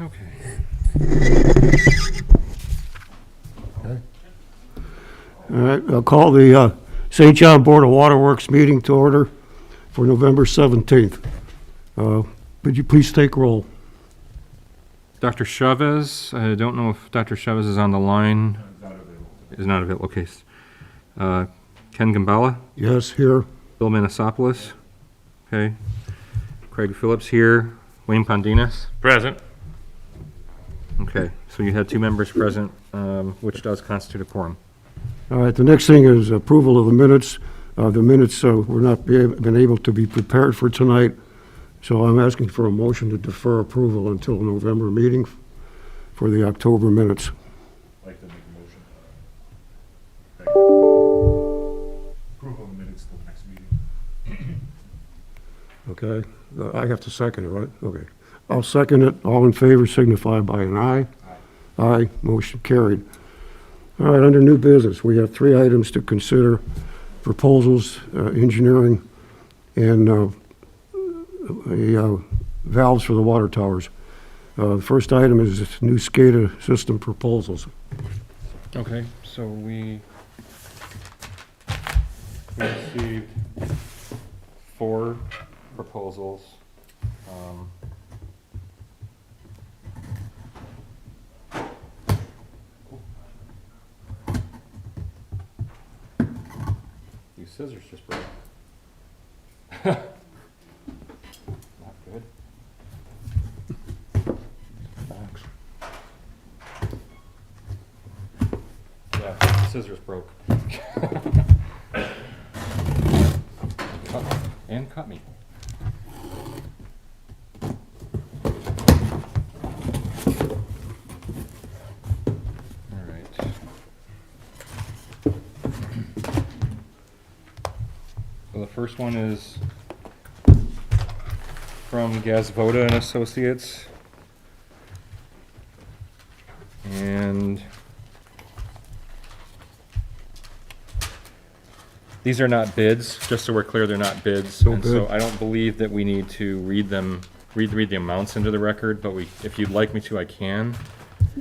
All right, I'll call the St. John Board of Waterworks meeting to order for November 17th. Would you please take roll? Dr. Chavez, I don't know if Dr. Chavez is on the line. Is not available. Okay. Ken Gambala, Yes, here. Bill Manasopoulos. Okay. Craig Phillips here. Wayne Pondinas. Present. Okay, so you had two members present, which does constitute a quorum. All right, the next thing is approval of the minutes. The minutes were not been able to be prepared for tonight, so I'm asking for a motion to defer approval until the November meeting for the October minutes. I'd like to make a motion. Approval of the minutes till next meeting. Okay, I have to second it, right? Okay. I'll second it. All in favor signify by an aye. Aye, motion carried. All right, under new business, we have 3 items to consider: proposals, engineering, and valves for the water towers. The first item is new Scada system proposals. Okay, so we received 4 proposals. These scissors just broke. Not good. Thanks. Yeah, the scissors broke. Cut me. All right. So the first one is from Gazvoda and Associates. And these are not bids, just so we're clear, they're not bids. No And bid. so I don't believe that we need to read the amounts into the record, but if you'd like me to, I can.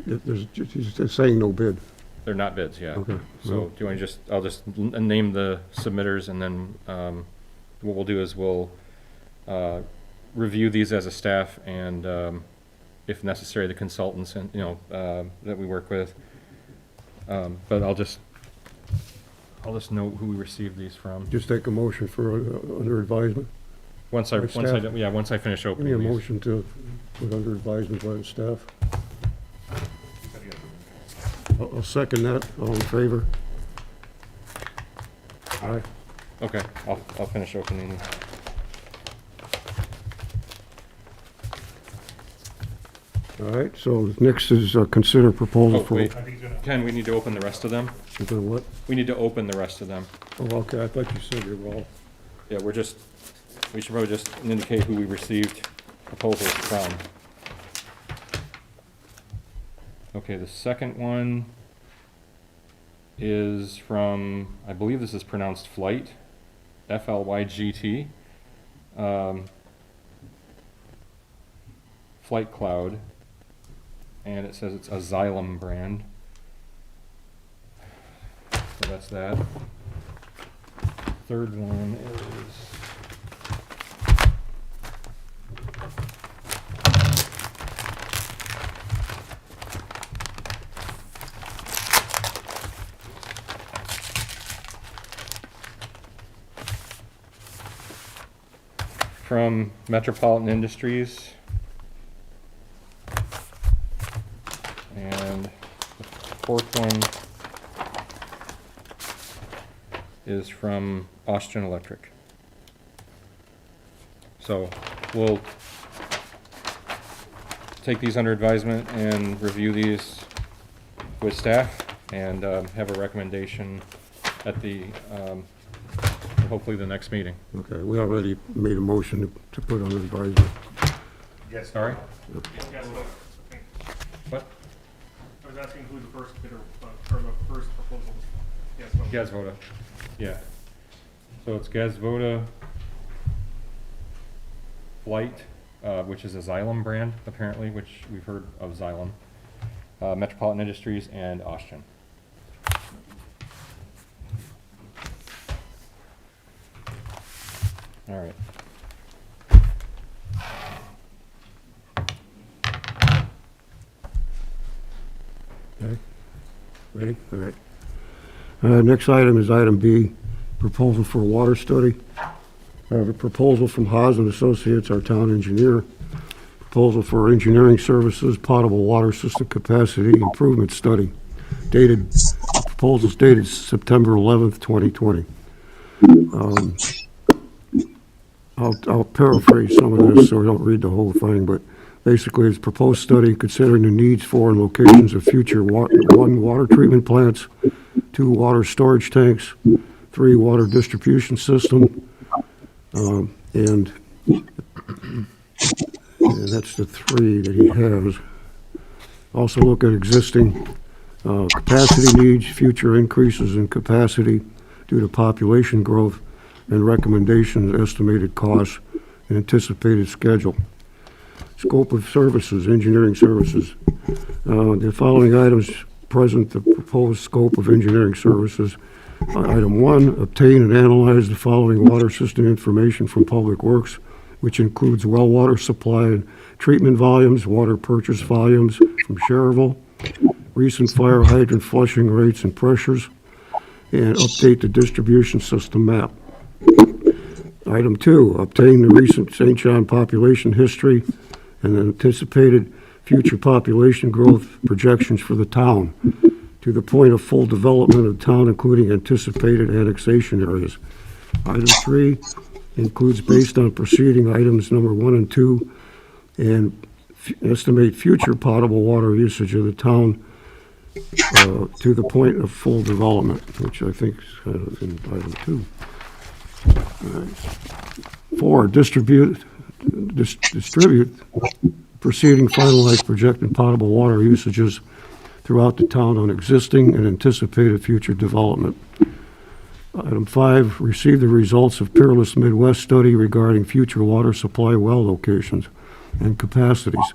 It's saying no bid. They're not bids, yeah. Okay. So do you want to I'll just name the submitters, and then what we'll do is we'll review these as a staff, and if necessary, the consultants and that we work with. But I'll just note who we received these from. Just take a motion for under advisement. Once I By staff? finish Give me opening a these. motion to put under advisement by the staff. I'll second that. All in favor? Aye. Okay, I'll finish opening these. All right, so next is consider proposal Oh, for. wait. I think he's gonna. Ken, we need to open the rest of them. You gonna what? We need to open the rest of them. Oh, okay, I thought you said they were all. Yeah, we should probably just indicate who we received proposals from. Okay, the second one is from, I believe this is pronounced Flight, F-L-Y-G-T. Flight Cloud, and it says it's a Xylem brand. So that's that. Third one is from Metropolitan Industries. And the fourth one is from Austrian Electric. So we'll take these under advisement and review these with staff and have a recommendation at the hopefully the next meeting. Okay, we already made a motion to put under advisement. Yes. All right? Yes, I think. What? I was asking who the first bidder, or the first proposal was. Yes, no. Gazvoda. Yeah. So it's Gazvoda, Flight, which is a Xylem brand, apparently, which we've heard of Xylem. Metropolitan Industries and Oshton. All right. Okay, ready? All right. Next item is item B, proposal for a water study. I have a proposal from Haas and Associates, our town engineer. Proposal for engineering services, potable water system capacity improvement study. Proposals dated September 11th, 2020. I'll paraphrase some of this so I don't read the whole thing, but basically it's a proposed study considering the needs for and locations of future one, water treatment plants, 2, water storage tanks, 3, water distribution system, and that's the 3 that he has. Also look at existing capacity needs, future increases in capacity due to population growth, and recommendations, estimated costs, and anticipated schedule. Scope of services, engineering services. The following items present the proposed scope of engineering services. Item 1, obtain and analyze the following water system information from Public Works, which includes well water supply and treatment volumes, water purchase volumes from Cherville, recent fire hydrant flushing rates and pressures, and update the distribution system map. Item 2, obtain the recent St. John population history and anticipated future population growth projections for the town to the point of full development of the town, including anticipated annexation areas. Item 3 includes, based on preceding items number 1 and 2, and estimate future potable water usage of the town to the point of full development, which I think is in item 2. 4, distribute proceeding finalized projected potable water usages throughout the town on existing and anticipated future development. Item 5, receive the results of Peerless Midwest study regarding future water supply well locations and capacities.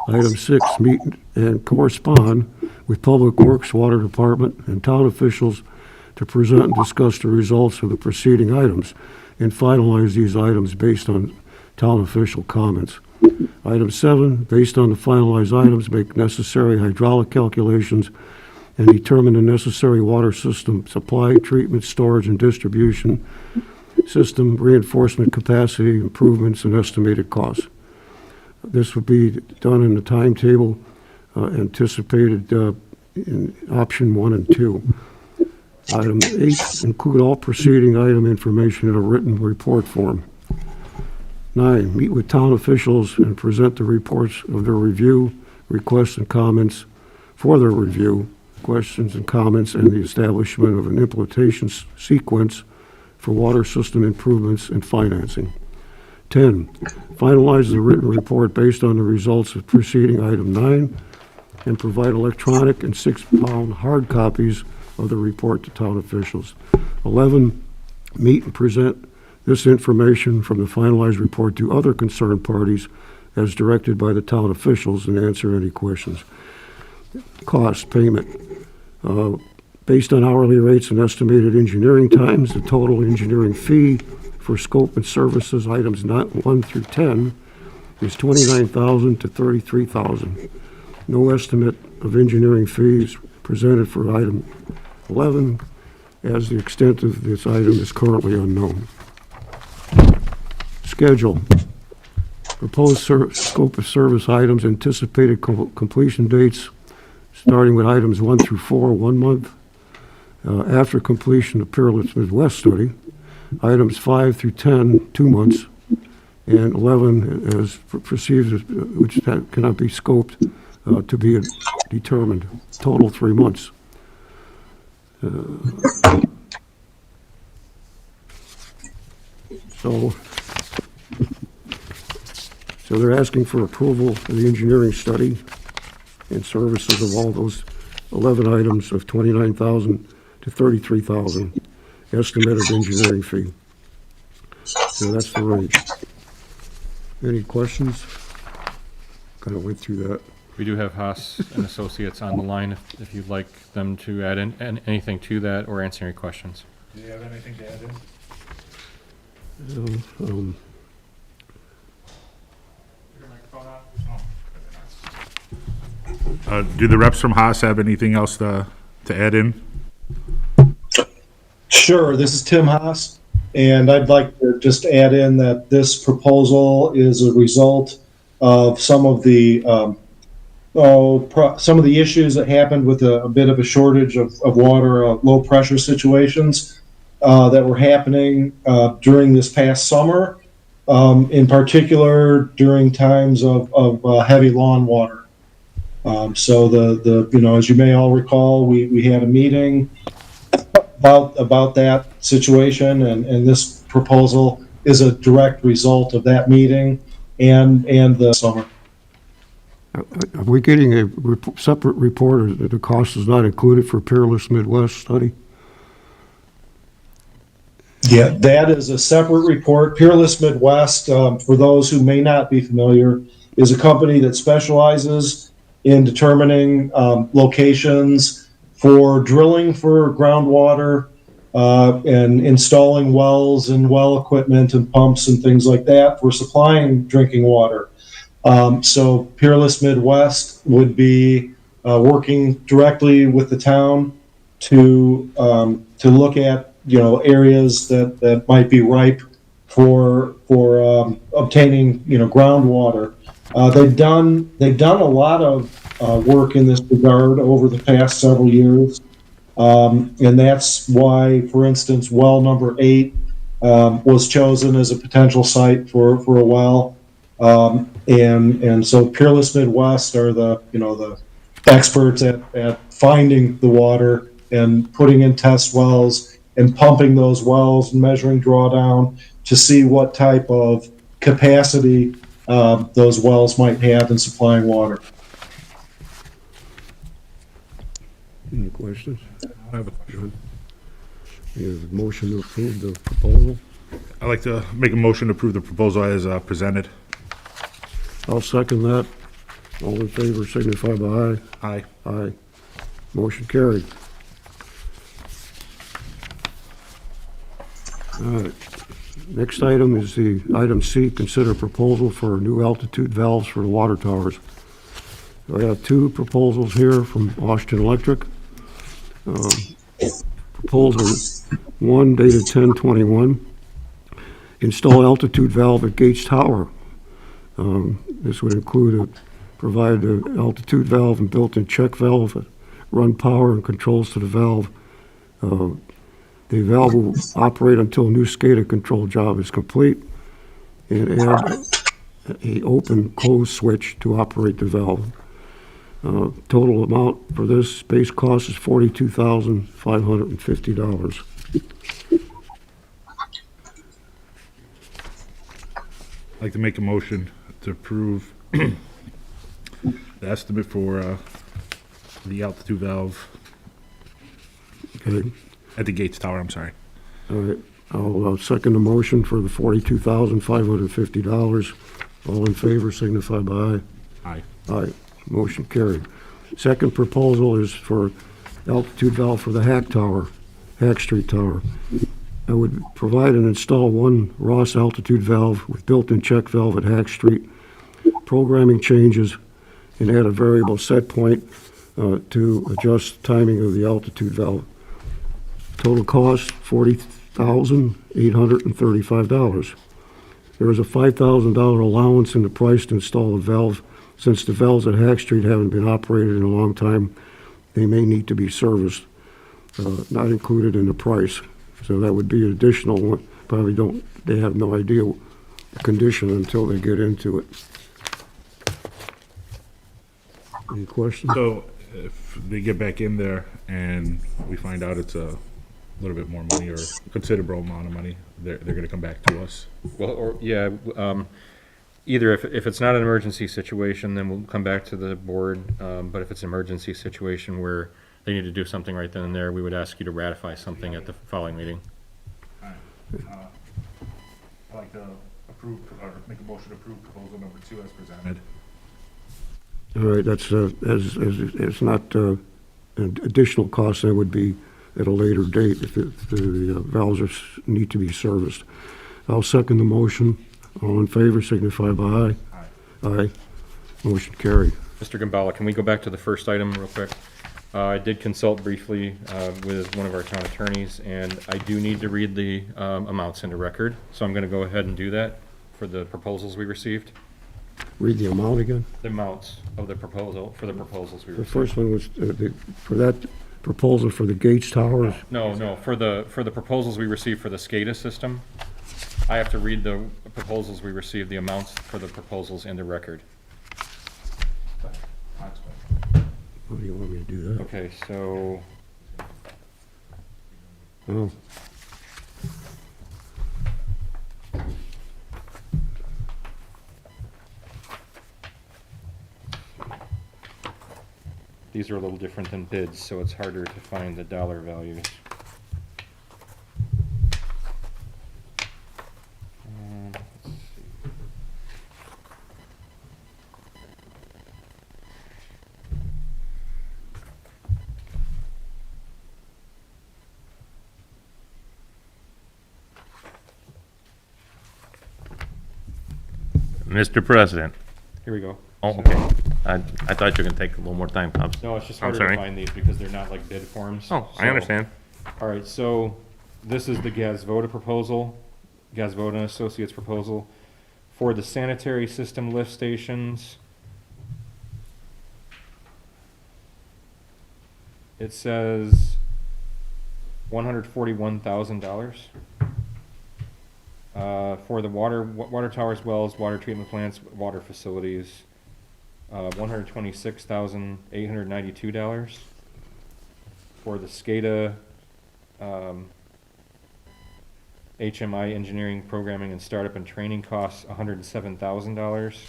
Item 6, meet and correspond with Public Works, Water Department, and town officials to present and discuss the results of the preceding items and finalize these items based on town official comments. Item 7, based on the finalized items, make necessary hydraulic calculations and determine the necessary water system supply, treatment, storage, and distribution system reinforcement capacity improvements and estimated costs. This would be done in the timetable anticipated in option 1 and 2. Item 8, include all preceding item information in a written report form. 9, meet with town officials and present the reports of their review, requests and comments for their review, questions and comments, and the establishment of an implementation sequence for water system improvements and financing. 10, finalize the written report based on the results of preceding item 9 and provide electronic and 6-pound hard copies of the report to town officials. 11, meet and present this information from the finalized report to other concerned parties as directed by the town officials and answer any questions. Cost payment. Based on hourly rates and estimated engineering times, the total engineering fee for scope and services items 1 through 10 is $29,000 to $33,000. No estimate of engineering fees presented for item 11, as the extent of this item is currently unknown. Schedule. Proposed scope of service items, anticipated completion dates, starting with items 1 through 4, 1 month. After completion of Peerless Midwest study, items 5 through 10, 2 months, and 11 as perceived, which cannot be scoped, to be determined. Total 3 months. So they're asking for approval of the engineering study and services of all those 11 items of $29,000 to $33,000 estimated engineering fee. So that's the range. Any questions? Kind of went through that. We do have Haas and Associates on the line if you'd like them to add in anything to that or answer any questions. Do you have anything to add in? Um, Your microphone on? Do the reps from Haas have anything else to add in? Sure, this is Tim Haas, and I'd like to just add in that this proposal is a result of some of the some of the issues that happened with a bit of a shortage of water, low pressure situations that were happening during this past summer, in particular during times of heavy lawn water. So as you may all recall, we had a meeting about that situation, and this proposal is a direct result of that meeting and the summer. Are we getting a separate report, or that the cost is not included for Peerless Midwest study? Yeah, that is a separate report. Peerless Midwest, for those who may not be familiar, is a company that specializes in determining locations for drilling for groundwater and installing wells and well equipment and pumps and things like that for supplying drinking water. So Peerless Midwest would be working directly with the town to look at areas that might be ripe for obtaining groundwater. They've done a lot of work in this regard over the past several years, and that's why, for instance, well number 8 was chosen as a potential site for a well. And so Peerless Midwest are the experts at finding the water and putting in test wells and pumping those wells and measuring drawdown to see what type of capacity those wells might have in supplying water. Any questions? I have a question. We have a motion to approve the proposal. I'd like to make a motion to approve the proposal as presented. I'll second that. All in favor signify by Aye. aye. Aye. Motion carried. All right. Next item is the item C, consider proposal for new altitude valves for the water towers. I have 2 proposals here from Washington Electric. Proposal 1 dated 10/21. Install altitude valve at Gates Tower. This would include provide the altitude valve and built-in check valve that run power and controls to the valve. The valve will operate until a new SCADA control job is complete, and add a open close switch to operate the valve. Total amount for this base cost is $42,550. I'd like to make a motion to approve the estimate for the altitude valve Okay, at the Gates Tower, I'm sorry. all right. I'll second the motion for the $42,550. All in favor signify by Aye. aye. Aye. Motion carried. Second proposal is for altitude valve for the Hack Street Tower. I would provide and install 1 Ross altitude valve with built-in check valve at Hack Street, programming changes, and add a variable set point to adjust timing of the altitude valve. Total cost, $40,835. There is a $5,000 allowance in the price to install the valve. Since the valves at Hack Street haven't been operated in a long time, they may need to be serviced, not included in the price. So that would be an additional one. They have no idea the condition until they get into it. Any questions? So if they get back in there and we find out it's a little bit more money or a considerable amount of money, they're going to come back to us. Well, either if it's not an emergency situation, then we'll come back to the board. But if it's an emergency situation where they need to do something right then and there, we would ask you to ratify something at the following meeting. I'd like to approve, or make a motion to approve proposal number 2 as presented. All right, that's, it's not an additional cost, that would be at a later date if the valves need to be serviced. I'll second the motion. All in favor signify by aye. Aye. Aye. Motion carried. Mr. Gambale, can we go back to the first item real quick? I did consult briefly with one of our town attorneys, and I do need to read the amounts into record, so I'm going to go ahead and do that for the proposals we received. Read the amount again. The amounts of the proposal, for the proposals we The received. first one was, for that proposal for the Gates Towers. No, for the proposals we received for the Scada system, I have to read the proposals we received, the amounts for the proposals into record. That's fine. What do you want me to do that? Okay, so, Oh, these are a little different than bids, so it's harder to find the dollar values. Let's see. Mr. President. Here we go. Oh, So- okay. I thought you were gonna take a little more time. No, it's just I'm harder to sorry. find these because they're not like bid forms. Oh, I So- understand. All right, so this is the Gazvoda proposal, Gazvoda and Associates proposal for the sanitary system lift stations. It says $141,000. For the water towers, wells, water treatment plants, water facilities, $126,892. For the Scada, HMI engineering, programming, and startup and training costs, $107,000.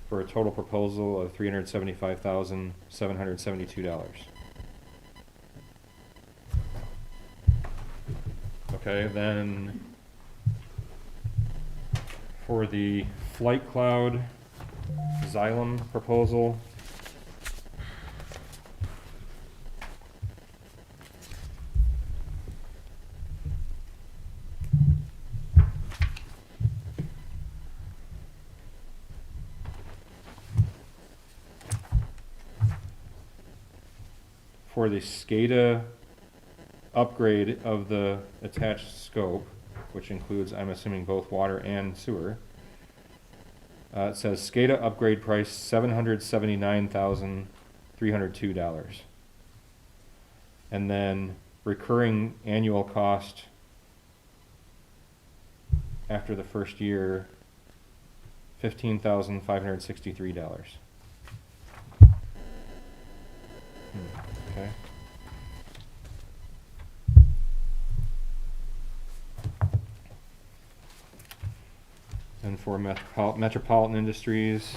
For a total proposal of $375,772. Okay, then for the Flight Cloud Xylem proposal, for the Scada upgrade of the attached scope, which includes, I'm assuming, both water and sewer. It says Scada upgrade price $779,302. And then recurring annual cost after the first year, $15,563. Okay. And for Metropolitan Industries,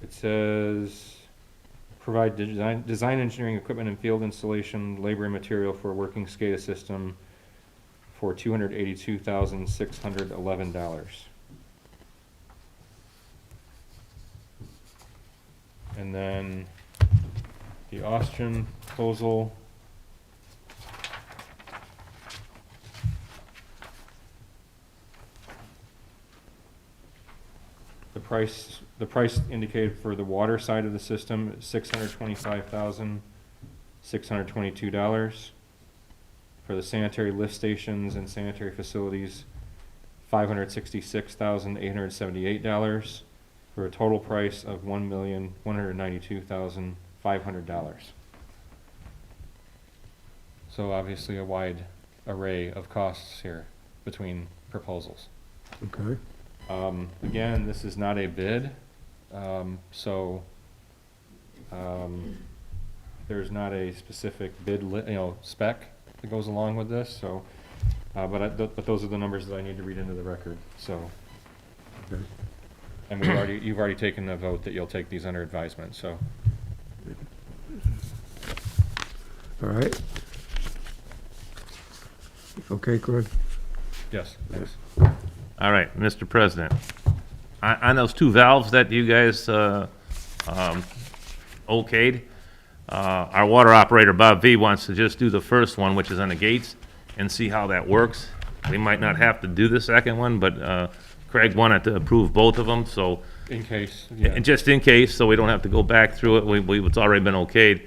it says provide design engineering equipment and field installation, labor and material for a working SCADA system for $282,611. And then the Austrian proposal, the price indicated for the water side of the system is $625,622. For the sanitary lift stations and sanitary facilities, $566,878, for a total price of $1,192,500. So obviously a wide array of costs here between proposals. okay. Again, this is not a bid, there's not a specific bid, spec that goes along with this, so, but those are the numbers that I need to read into the record, so. Okay. And you've already taken the vote that you'll take these under advisement, so. All right. Okay, Craig? Yes, thanks. All right, Mr. President. On those two valves that you guys okayed, our water operator, Bob V, wants to just do the first one, which is on the gates, and see how that works. We might not have to do the second one, but Craig wanted to approve both of them, so, In case, yeah. and just in case, so we don't have to go back through it, it's already been okayed.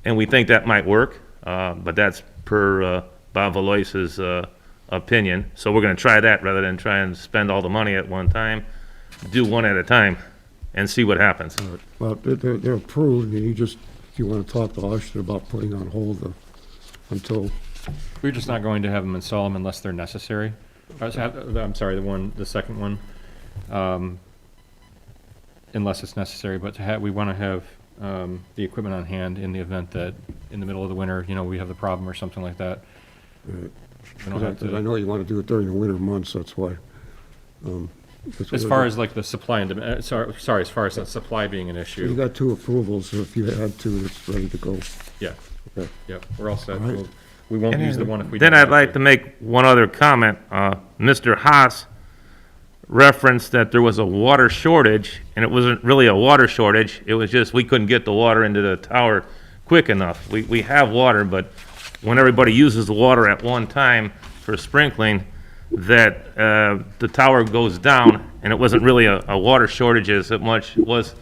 And we think that might work, but that's per Bob Valois's opinion. So we're gonna try that rather than try and spend all the money at one time. Do one at a time and see what happens. Well, they're approved, and if you want to talk to Austin about putting on hold until, We're just not going to have them install them unless they're necessary. I'm sorry, the second one, unless it's necessary, but we want to have the equipment on hand in the event that in the middle of the winter, we have the problem or something like that. Right. We don't have because I to, know you want to do it during the winter months, that's why. as far as like the supply and demand, sorry, as far as the supply being an You issue, got two approvals, so if you had two, it's ready to go. yeah, Okay. yeah, we're all set. All right. We won't use the one if we. Then don't I'd have like to make one other comment. Mr. Haas referenced that there was a water shortage, and it wasn't really a water shortage. It was just we couldn't get the water into the tower quick enough. We have water, but when everybody uses the water at one time for sprinkling, that the tower goes down, and it wasn't really a water shortage as much was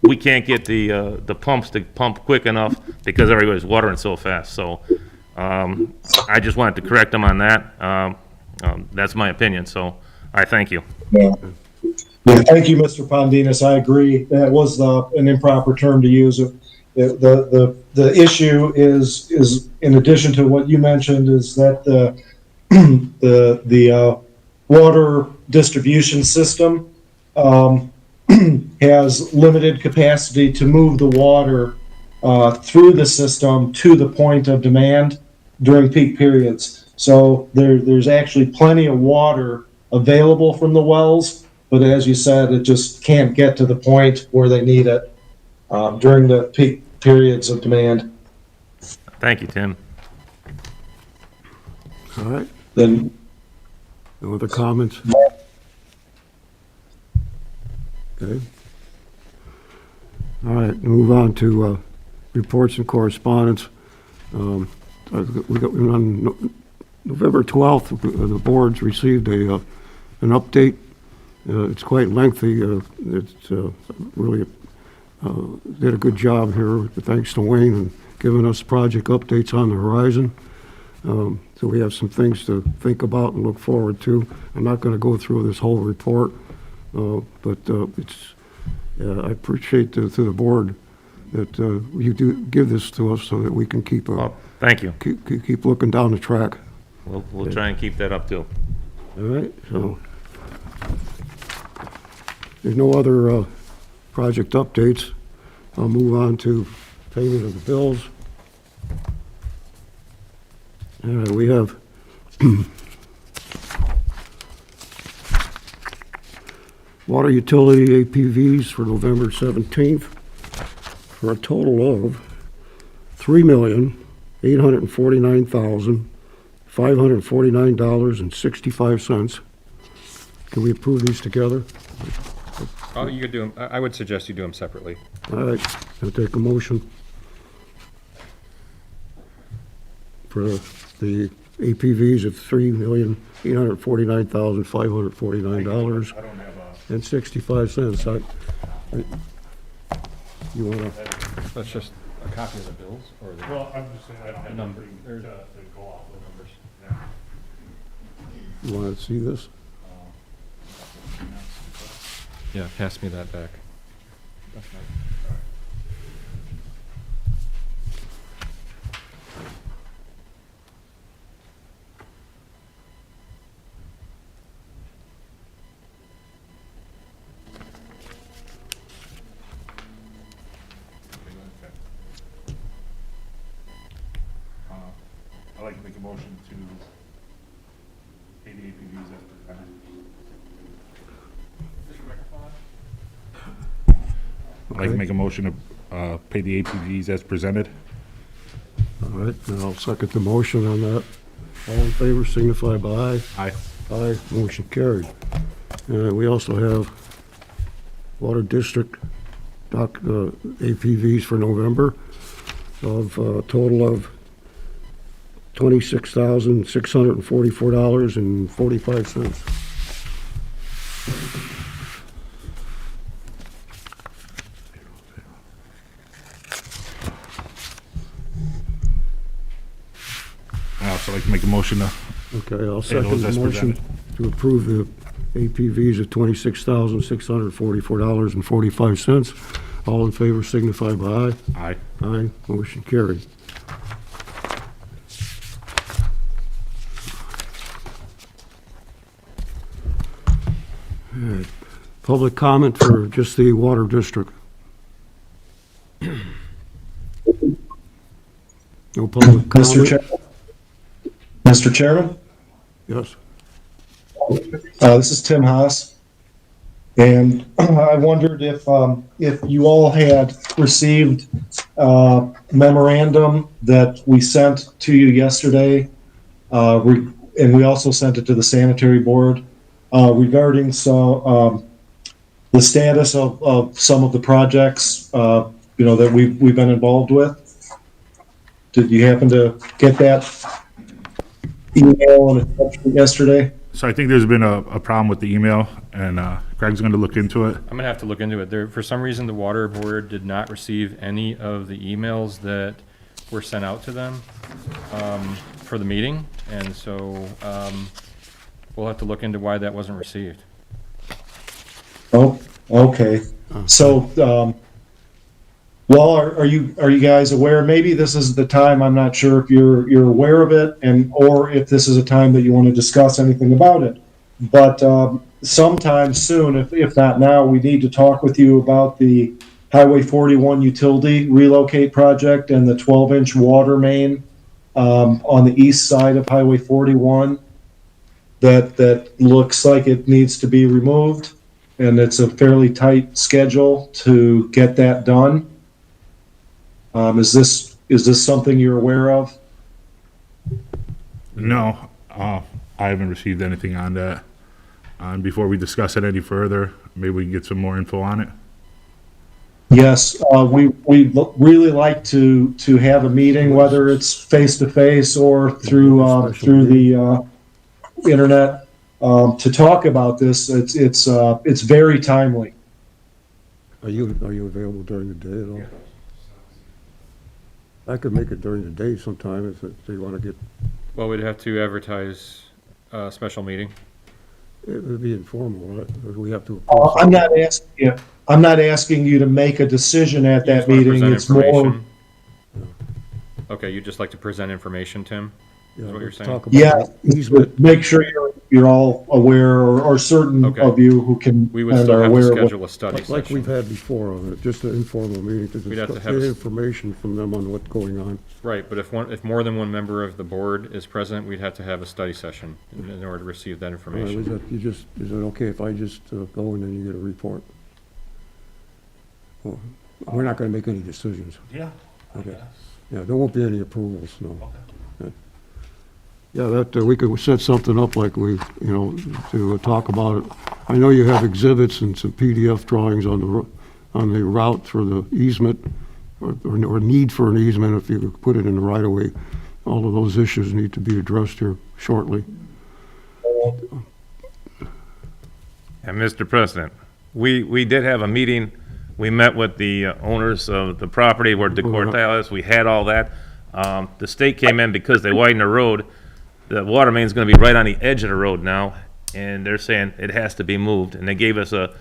we can't get the pumps to pump quick enough because everybody's watering so fast. So I just wanted to correct them on that. That's my opinion, so I thank you. Yeah, thank you, Mr. Pondinas. I agree. That was an improper term to use. The issue is in addition to what you mentioned, is that the water distribution system has limited capacity to move the water through the system to the point of demand during peak periods. So there's actually plenty of water available from the wells, but as you said, it just can't get to the point where they need it during the peak periods of demand. Thank you, Tim. All right, Then, no other comments? Okay. All right, move on to reports and correspondence. On November 12th, the boards received an update. It's quite lengthy. It's really did a good job here, thanks to Wayne, and giving us project updates on the horizon. So we have some things to think about and look forward to. I'm not going to go through this whole report, but I appreciate to the board that you do give this to us so that we can keep Well, thank you. keep looking down the track. We'll try and keep that up too. All right, so there's no other project updates. I'll move on to payment of the bills. All right, we have water utility APVs for November 17th for a total of $3,849,549.65. Can we approve these together? Oh, you could do them, I would suggest you do them separately. All right, I'll take a motion for the APVs of $3,849,549.65. You wanna, That's just a copy of the bills or the Well, I'm just saying, I don't have number. anything to go off the numbers. you wanna see this? Yeah, pass me that back. That's fine. I'd like to make a motion to pay the APVs as presented. I'd like to make a motion to pay the APVs as presented. All right, and I'll second the motion on that. All in favor signify by aye. Aye. Aye, motion carried. We also have Water District APVs for November of a total of $26,644.45. I'd also like to make a motion to Okay, I'll pay second those the as motion presented. to approve the APVs of $26,644.45. All in favor signify by aye. Aye. Aye, motion carried. All right, public comment for just the Water District. No public Mr. comment? Chairman? Mr. Chairman? Yes. This is Tim Haas. And I wondered if you all had received a memorandum that we sent to you yesterday, and we also sent it to the sanitary board, regarding the status of some of the projects, that we've been involved with. Did you happen to get that email and attachment yesterday? So I think there's been a problem with the email, and Greg's going to look into it. I'm gonna have to look into it. For some reason, the water board did not receive any of the emails that were sent out to them, for the meeting, and so, we'll have to look into why that wasn't received. Oh, okay. So, well, are you guys aware? Maybe this is the time. I'm not sure if you're aware of it, or if this is a time that you want to discuss anything about it. But sometime soon, if not now, we need to talk with you about the Highway 41 utility relocate project and the 12-inch water main on the east side of Highway 41. That looks like it needs to be removed, and it's a fairly tight schedule to get that done. Is this something you're aware of? No, I haven't received anything on that. And before we discuss it any further, maybe we can get some more info on it. Yes, we really like to have a meeting, whether it's face to face or through the internet, to talk about this. It's very timely. Are you available during the day at all? I could make it during the day sometime if they want to get, Well, we'd have to advertise a special meeting. it would be informal, right? We have to. I'm not asking you to make a decision at You that just wanna meeting. present It's more, information? Okay, you'd just like to present information, Tim? Yeah, what you're let's saying? talk about yeah, easement. make sure you're all aware, or certain Okay. of you who can We would and still are have to aware of what. schedule a study Like we've session. had before on it, just an informal meeting to We'd have to discuss, have get a- information from them on what's going on. Right, but if more than one member of the board is present, we'd have to have a study session in order to receive that All right, information. is it okay if I just go and then you get a report? Well, we're not gonna make any decisions. Yeah. Okay. Yeah, there won't be any approvals, no. Yeah, that, we could set something up like to talk about it. I know you have exhibits and some PDF drawings on the route for the easement, or need for an easement, if you could put it in the right of way. All of those issues need to be addressed here shortly. And Mr. President, we did have a meeting. We met with the owners of the property where the Cortale is. We had all that. The state came in because they widened the road. The water main's gonna be right on the edge of the road now, and they're saying it has to be moved. And they gave us a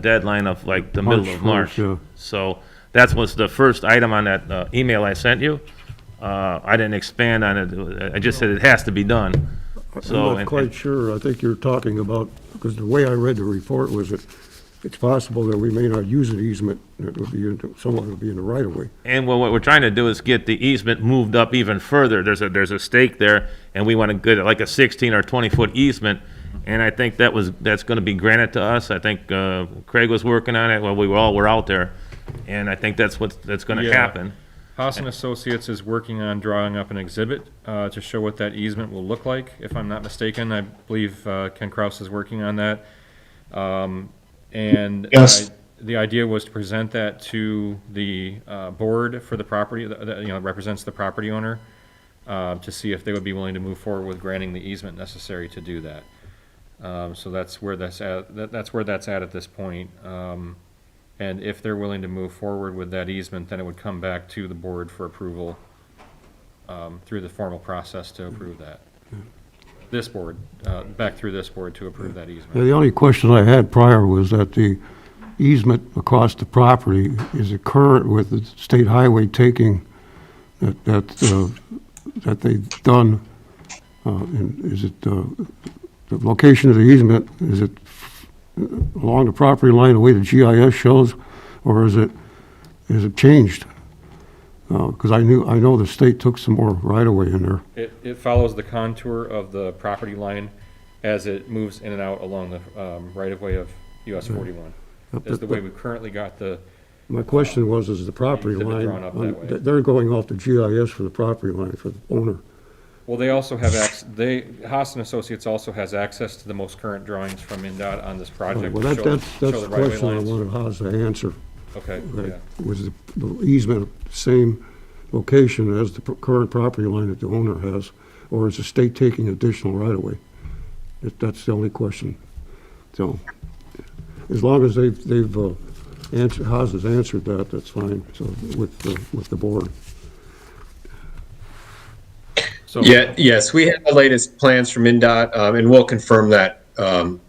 deadline of like the middle of March. Yeah. So that was the first item on that email I sent you. I didn't expand on it. I just said it has to be done. So, I'm not quite sure. I think you're talking about, because the way I read the report was that it's possible that we may not use an easement, it would be, someone would be in the right of way. And what we're trying to do is get the easement moved up even further. There's a stake there, and we want to get like a 16 or 20-foot easement. And I think that's going to be granted to us. I think Craig was working on it while we were out there, and I think that's going to Yeah. happen. Haas and Associates is working on drawing up an exhibit to show what that easement will look like, if I'm not mistaken. I believe Ken Kraus is working on that. And Yes. the idea was to present that to the board for the property, that, you know, represents the property owner, to see if they would be willing to move forward with granting the easement necessary to do that. So that's where that's at, that's where that's at this point. And if they're willing to move forward with that easement, then it would come back to the board for approval through the formal process to approve that. This board, back through this board to approve that Yeah, easement. the only question I had prior was that the easement across the property, is it current with the state highway taking that they've done? And is it, the location of the easement, is it along the property line the way the GIS shows, or is it changed? Because I know the state took some more right-of-way in there. It follows the contour of the property line as it moves in and out along the right-of-way of US 41. Is the way we've currently got the, My question was, is the property Exhibit line, drawn up that way. they're going off the GIS for the property line for the owner. well, they also have Haas and Associates also has access to the most current drawings from MnDOT on this project. Well, to show that's the the right-of-way question I lines. wanted Haas to answer. Okay, Right. yeah. Was the easement the same location as the current property line that the owner has, or is the state taking additional right-of-way? That's the only question. So, as long as they've answered, Haas has answered that, that's fine, so, with the board. So, Yeah, yes, we have the latest plans from MnDOT, and we'll confirm that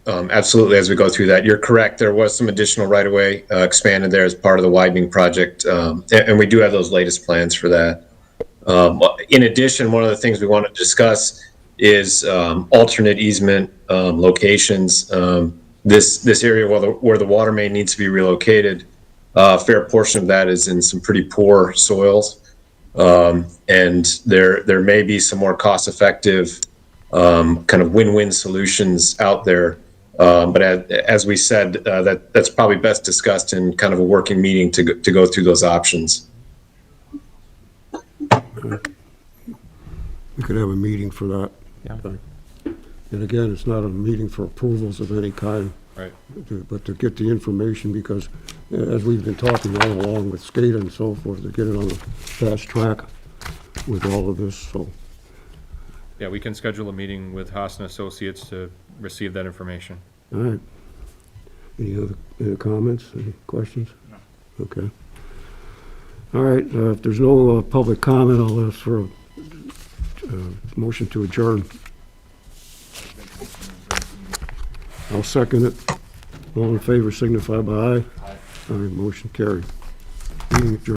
absolutely as we go through that. You're correct, there was some additional right-of-way expanded there as part of the widening project, and we do have those latest plans for that. In addition, one of the things we want to discuss is alternate easement locations. This area where the water main needs to be relocated, a fair portion of that is in some pretty poor soils. And there may be some more cost-effective kind of win-win solutions out there. But as we said, that's probably best discussed in kind of a working meeting to go through those options. We could have a meeting for that. Yeah. And again, it's not a meeting for approvals of any kind. right. But to get the information, because as we've been talking all along with Scada and so forth, to get it on the fast track with all of this, so. Yeah, we can schedule a meeting with Haas and Associates to receive that information. All right. Any other comments, any questions? No. Okay. All right, if there's no public comment, I'll ask for a motion to adjourn. I'll second it. All in favor signify by aye. Aye. Motion carried. Meeting adjourned.